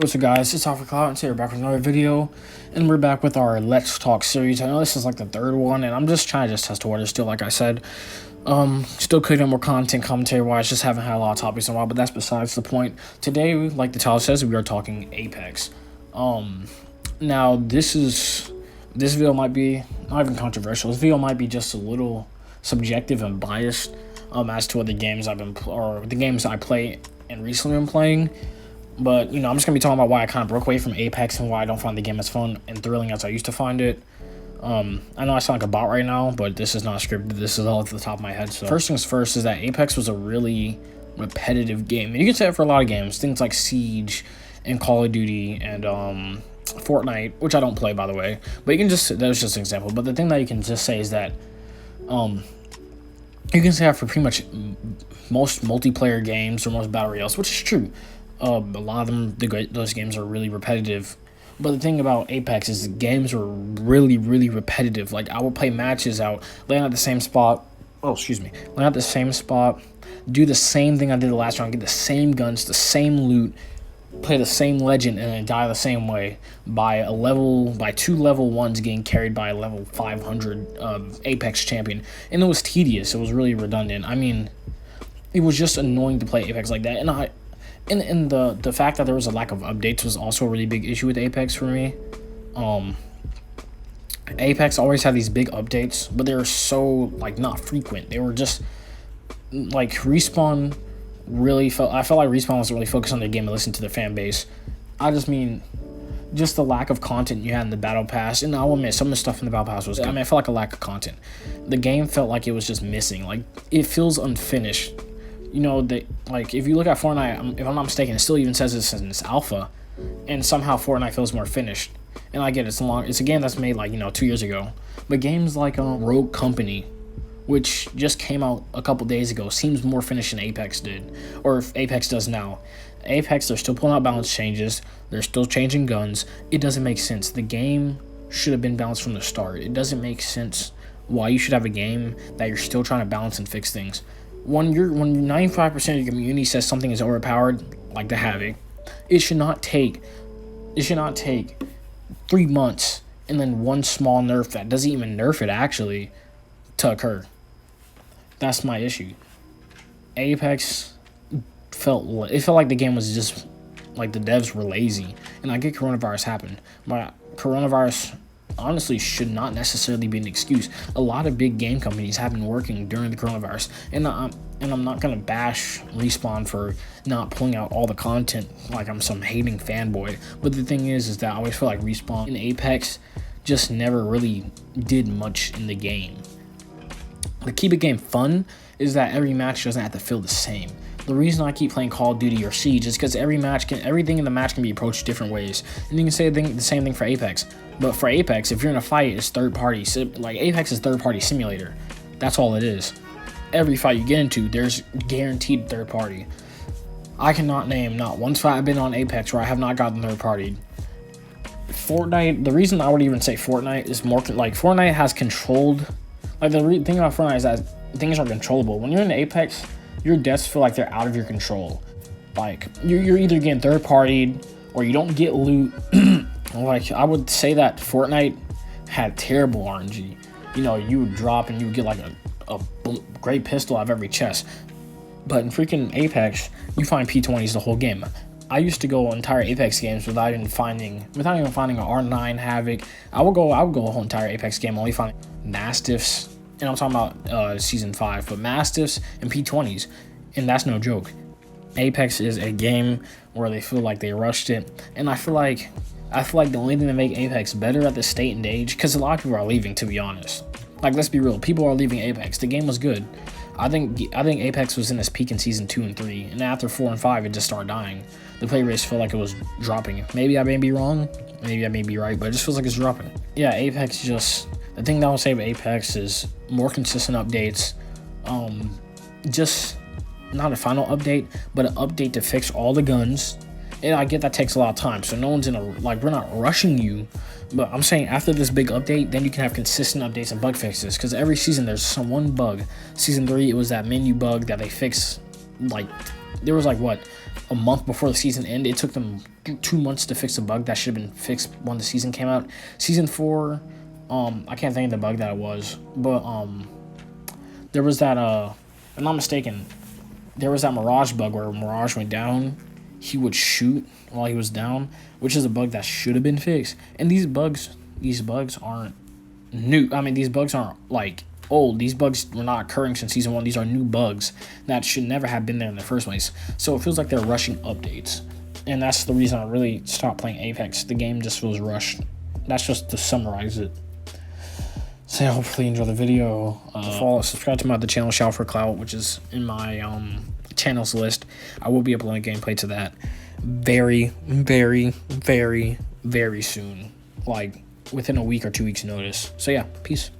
What's up, guys? It's Alpha Cloud, and today we're back with another video, and we're back with our Let's Talk series. I know this is like the third one, and I'm just trying to test the water still, like I said. Still cooking more content, commentary-wise, just haven't had a lot of topics in a while, but that's besides the point. Today, like the title says, we are talking Apex. Now, this video might be not even controversial. This video might be just a little subjective and biased, as to what the games the games I play and recently been playing. But, I'm just going to be talking about why I kind of broke away from Apex and why I don't find the game as fun and thrilling as I used to find it. I know I sound like a bot right now, but this is not scripted. This is all at the top of my head. So first things first is that Apex was a really repetitive game. And you can say it for a lot of games. Things like Siege and Call of Duty and Fortnite, which I don't play, by the way. But that was just an example. But the thing that you can just say is that you can say that for pretty much most multiplayer games or most battle royales, which is true. A lot of them, those games are really repetitive. But the thing about Apex is the games are really, really repetitive. Like, I will play matches out, land at the same spot. Land at the same spot, do the same thing I did the last round, get the same guns, the same loot, play the same legend, and then die the same way by two level 1s getting carried by a level 500 Apex champion. And it was tedious. It was really redundant. I mean, it was just annoying to play Apex like that. And the fact that there was a lack of updates was also a really big issue with Apex for me. Apex always had these big updates, but they were so, not frequent. They were just, Respawn I felt like Respawn was really focused on their game and listened to the fan base. I just mean, just the lack of content you had in the Battle Pass. And I'll admit, some of the stuff in the Battle Pass was, I felt like a lack of content. The game felt like it was just missing. It feels unfinished. If you look at Fortnite, if I'm not mistaken, it still even says this in its alpha, and somehow Fortnite feels more finished. And I get it's a game that's made 2 years ago, but games like Rogue Company, which just came out a couple days ago, seems more finished than Apex did, or if Apex does now. Apex, they're still pulling out balance changes, they're still changing guns. It doesn't make sense. The game should have been balanced from the start. It doesn't make sense why you should have a game that you're still trying to balance and fix things. When 95% of your community says something is overpowered, like the Havoc, it should not take 3 months and then one small nerf that doesn't even nerf it actually to occur. That's my issue. Apex felt like the game was just like the devs were lazy, and I get coronavirus happened, but coronavirus honestly should not necessarily be an excuse. A lot of big game companies have been working during the coronavirus, and I'm not gonna bash Respawn for not pulling out all the content like I'm some hating fanboy. But the thing is that I always feel like Respawn and Apex just never really did much in the game. To keep a game fun is that every match doesn't have to feel the same. The reason I keep playing Call of Duty or Siege is because everything in the match can be approached different ways. And you can say the same thing for Apex. But for Apex, if you're in a fight, it's third party. Apex is third party simulator. That's all it is. Every fight you get into, there's guaranteed third party. I cannot name not one fight I've been on Apex where I have not gotten third party. Fortnite, the reason I would even say Fortnite is more Fortnite has controlled. The thing about Fortnite is that things are controllable. When you're in Apex, your deaths feel like they're out of your control. You're either getting third partied or you don't get loot. I would say that Fortnite had terrible RNG. You would drop and you would get a great pistol out of every chest. But in freaking Apex, you find P20s the whole game. I used to go entire Apex games without even finding a R9 Havoc. I would go a whole entire Apex game only finding Mastiffs. And I'm talking about Season 5, but Mastiffs and P20s, and that's no joke. Apex is a game where they feel like they rushed it, and I feel like the only thing that make Apex better at this state and age, because a lot of people are leaving, to be honest. Let's be real, people are leaving Apex. The game was good. I think Apex was in its peak in Season 2 and 3, and after 4 and 5, it just started dying. The play rates felt like it was dropping. Maybe I may be wrong, maybe I may be right, but it just feels like it's dropping. Yeah, Apex just... The thing that I would say about Apex is more consistent updates. Just not a final update, but an update to fix all the guns. And I get that takes a lot of time, so no one's we're not rushing you. But I'm saying after this big update, then you can have consistent updates and bug fixes. Because every season there's one bug. Season 3, it was that menu bug that they fixed there was like what, a month before the season ended. It took them 2 months to fix a bug that should have been fixed when the season came out. Season 4, I can't think of the bug that it was, but there was that if I'm not mistaken, there was that Mirage bug where Mirage went down, he would shoot while he was down, which is a bug that should have been fixed. And these bugs aren't new. I mean, these bugs aren't like old. These bugs were not occurring since season 1. These are new bugs that should never have been there in the first place. So it feels like they're rushing updates, and that's the reason I really stopped playing Apex. The game just feels rushed. That's just to summarize it. So yeah, hopefully you enjoy the video. Follow, subscribe to my other channel, Shout for Clout, which is in my channels list. I will be uploading gameplay to that very, very, very, very soon. Like within a week or 2 weeks notice. So yeah, peace.